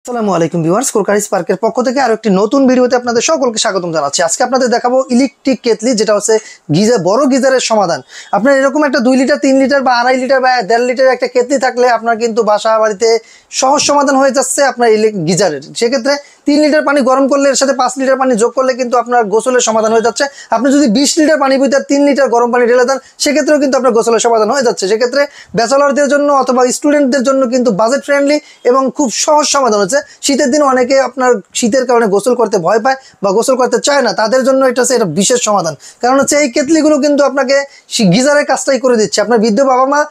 আসসালামু আলাইকুম ভিউয়ার্স, কোরকারি স্পার্কের পক্ষ থেকে আরো একটি নতুন ভিডিওতে আপনাদের সকলকে স্বাগতম জানাচ্ছি। আজকে আপনাদের দেখাবো ইলেকট্রিক কেটলি, যেটা হচ্ছে গিজার, বড় গিজারের সমাধান। আপনার এরকম একটা 2 লিটার 3 লিটার বা 2.5 লিটার বা 1.5 লিটার একটা কেটলি থাকলে আপনার কিন্তু বাসা বাড়িতে সহজ সমাধান হয়ে যাচ্ছে আপনার গিজারের। সেক্ষেত্রে 3 লিটার পানি গরম করলে এর সাথে 5 লিটার পানি যোগ করলে কিন্তু আপনার গোসলের সমাধান হয়ে যাচ্ছে। আপনি যদি 20 লিটার পানি ভিতরে 3 লিটার গরম পানি ঢেলে দেন, সেক্ষেত্রেও কিন্তু আপনার গোসলের সমাধান হয়ে যাচ্ছে। সেক্ষেত্রে ব্যাচেলরদের জন্য অথবা স্টুডেন্টদের জন্য কিন্তু বাজেট ফ্রেন্ডলি এবং খুব সহজ সমাধান হচ্ছে। শীতের দিনে অনেকে আপনার শীতের কারণে গোসল করতে ভয় পায় বা গোসল করতে চায় না, তাদের জন্য এটা হচ্ছে এটা বিশেষ সমাধান। কারণ হচ্ছে এই কেটলিগুলো কিন্তু আপনাকে গিজারের কাজটাই করে দিচ্ছে। আপনার বৃদ্ধ বাবা মা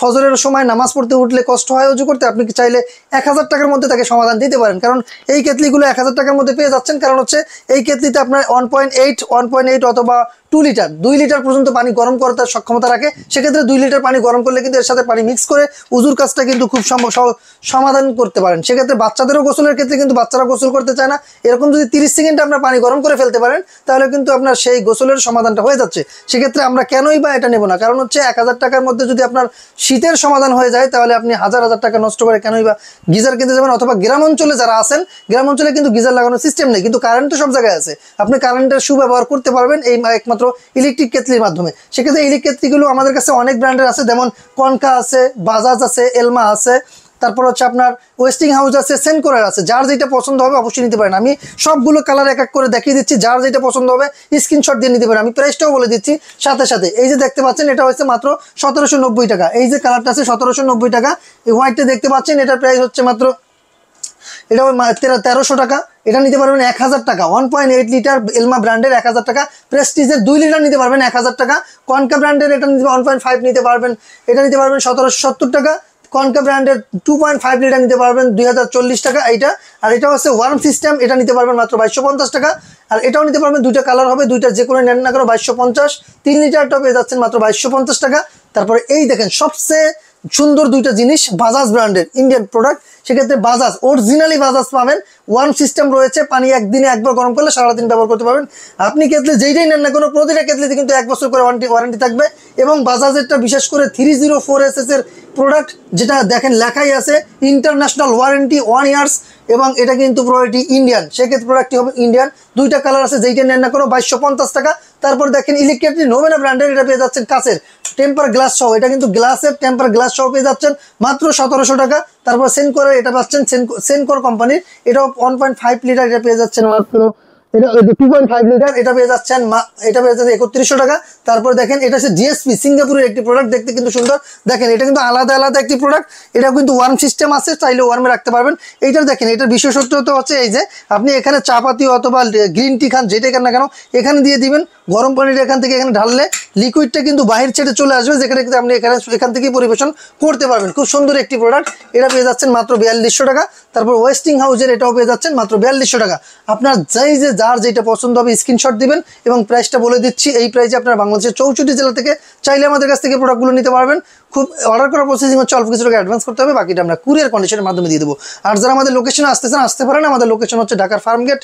ফজরের সময় নামাজ পড়তে উঠলে কষ্ট হয় উজু করতে, আপনি চাইলে 1000 টাকার মধ্যে তাকে সমাধান দিতে পারেন। কারণ এই কেটলিগুলো 1000 টাকার মধ্যে পেয়ে যাচ্ছেন। কারণ হচ্ছে এই কেটলিতে আপনার 1.8 অথবা 2 লিটার 2 লিটার পর্যন্ত পানি গরম করার সক্ষমতা রাখে। সেক্ষেত্রে 2 লিটার পানি গরম করলে কিন্তু এর সাথে পানি মিক্স করে উজুর কাজটা কিন্তু খুব সমাধান করতে পারেন। সেক্ষেত্রে বাচ্চাদেরও গোসলের ক্ষেত্রে কিন্তু বাচ্চারা গোসল করতে চায় না, এরকম যদি 30 সেকেন্ডে আপনার পানি গরম করে ফেলতে পারেন, তাহলে কিন্তু আপনার সেই গোসলের সমাধানটা হয়ে যাচ্ছে। সেক্ষেত্রে আমরা কেনই বা এটা নেব না? কারণ হচ্ছে 1000 টাকার মধ্যে যদি আপনার শীতের সমাধান হয়ে যায়, তাহলে আপনি হাজার টাকা নষ্ট করে কেনই বা গিজার কিনতে যাবেন? অথবা গ্রাম অঞ্চলে যারা আছেন, গ্রাম অঞ্চলে কিন্তু গিজার লাগানোর সিস্টেম নেই, কিন্তু কারেন্ট তো সব জায়গায় আছে। আপনি কারেন্টের সুব্যবহার করতে পারবেন এই একমাত্র ইলেকট্রিক কেটলির মাধ্যমে। সেক্ষেত্রে ইলেকট্রিক কেটলিগুলো আমাদের কাছে অনেক ব্র্যান্ডের আছে, যেমন কনকা আছে, বাজাজ আছে, এলমা আছে, তারপর হচ্ছে আপনার ওয়েস্টিং হাউস আছে, সেনকোরার আছে। যার যেটা পছন্দ হবে অবশ্যই নিতে পারেন। আমি সবগুলো কালার এক এক করে দেখিয়ে দিচ্ছি, যার যেটা পছন্দ হবে স্ক্রিনশট দিয়ে নিতে পারেন। আমি প্রাইসটাও বলে দিচ্ছি সাথে সাথে। এই যে দেখতে পাচ্ছেন, এটা হচ্ছে মাত্র 1790 টাকা। এই যে কালারটা আছে 1790 টাকা। এই হোয়াইটটা দেখতে পাচ্ছেন, এটার প্রাইস হচ্ছে মাত্র, এটা 1300 টাকা। এটা নিতে পারবেন 1000 টাকা। 1.8 লিটার এলমা ব্র্যান্ডের 1000 টাকা। প্রেস্টিজের 2 লিটার নিতে পারবেন 1000 টাকা। কনকা ব্র্যান্ডের এটা নিতে 1.5 নিতে পারবেন, এটা নিতে পারবেন 1770 টাকা। কনকা ব্র্যান্ডের 2.5 লিটার নিতে পারবেন 2040 টাকা এইটা। আর এটা হচ্ছে ওয়ার্ম সিস্টেম, এটা নিতে পারবেন মাত্র 2250 টাকা। আর এটাও নিতে পারবেন, দুইটা কালার হবে, দুইটা যে কোনো নেন না কেন 2250। 3 লিটারটা পেয়ে যাচ্ছেন মাত্র 2250 টাকা। তারপরে এই দেখেন সবচেয়ে সুন্দর দুইটা জিনিস, বাজাজ ব্র্যান্ডের ইন্ডিয়ান প্রোডাক্ট। সেক্ষেত্রে বাজাজ অরিজিনালি বাজাজ পাবেন। ওয়ার্ম সিস্টেম রয়েছে, পানি একদিনে একবার গরম করলে সারাদিন ব্যবহার করতে পারবেন। আপনি কেটলি যেইটাই নেন না কোনো, প্রতিটা কেটলিতে কিন্তু 1 বছর করে ওয়ারেন্টি থাকবে। এবং বাজাজেরটা বিশেষ করে 304SS এর প্রোডাক্ট, যেটা দেখেন লেখাই আছে ইন্টারন্যাশনাল ওয়ারেন্টি 1 ইয়ার্স, এবং এটা কিন্তু প্রোডাক্টটি ইন্ডিয়ান। সেক্ষেত্রে প্রোডাক্টটি হবে ইন্ডিয়ান। দুইটা কালার আছে, যেইটা নেন না কোনো 2250 টাকা। তারপর দেখেন ইলেকট্রিক নোভেনা ব্র্যান্ডের, এটা পেয়ে যাচ্ছেন কাচের টেম্পার গ্লাস সহ। এটা কিন্তু গ্লাসের টেম্পার গ্লাস সহ পেয়ে যাচ্ছেন মাত্র 1700 টাকা। তারপর সেনকোরের এটা পাচ্ছেন সেনকোর কোম্পানির, এটাও 1.5 লিটার, এটা পেয়ে যাচ্ছেন মাত্র, এটা 2.5 লিটার, এটা পেয়ে যাচ্ছেন 3100 টাকা। তারপর দেখেন এটা হচ্ছে জিএসপি, সিঙ্গাপুরের একটি প্রোডাক্ট, দেখতে কিন্তু সুন্দর। দেখেন এটা কিন্তু আলাদা আলাদা একটি প্রোডাক্ট, এটা কিন্তু ওয়ার্ম সিস্টেম আছে, চাইলে ওয়ার্মে রাখতে পারবেন। এইটার দেখেন, এটার বিশেষত্ব হচ্ছে এই যে আপনি এখানে চা পাতি অথবা গ্রিন টি খান, যেটাই খান না কেন, এখানে দিয়ে দিবেন গরম পানিটা, এখান থেকে এখানে ঢাললে লিকুইডটা কিন্তু বাহির ছেড়ে চলে আসবে, যেখানে কিন্তু আপনি এখান থেকেই পরিবেশন করতে পারবেন। খুব সুন্দর একটি প্রোডাক্ট, এটা পেয়ে যাচ্ছেন মাত্র 4200 টাকা। তারপর ওয়েস্টিং হাউসের এটাও পেয়ে যাচ্ছেন মাত্র 4200 টাকা। আপনার যার যেটা পছন্দ হবে স্ক্রিনশট দিবেন এবং প্রাইসটা বলে দিচ্ছি। এই প্রাইসে আপনারা বাংলাদেশের 64 জেলা থেকে চাইলে আমাদের কাছ থেকে প্রোডাক্টগুলো নিতে পারবেন। খুব অর্ডার করার প্রসেসিং হচ্ছে, অল্প কিছু টাকা অ্যাডভান্স করতে হবে, বাকিটা আমরা কুরিয়ার কন্ডিশনের মাধ্যমে দিয়ে দেবো। আর যারা আমাদের লোকেশনে আসতে পারেন, আমাদের লোকেশন হচ্ছে ঢাকার ফার্মগেট,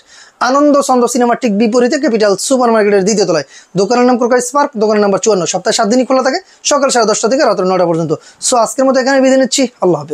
আনন্দ চন্দ্র সিনেমার ঠিক বিপরীতে ক্যাপিটাল সুপার মার্কেটের 2য় তলায়। দোকানের নাম কোরকারি স্পার্ক, দোকানের নাম্বার 54। সপ্তাহে 7 দিনই খোলা থাকে, সকাল 10:30 থেকে রাত 9টা পর্যন্ত। সো আজকের মতো এখানে বিদায় নিচ্ছি, আল্লাহ হাফেজ।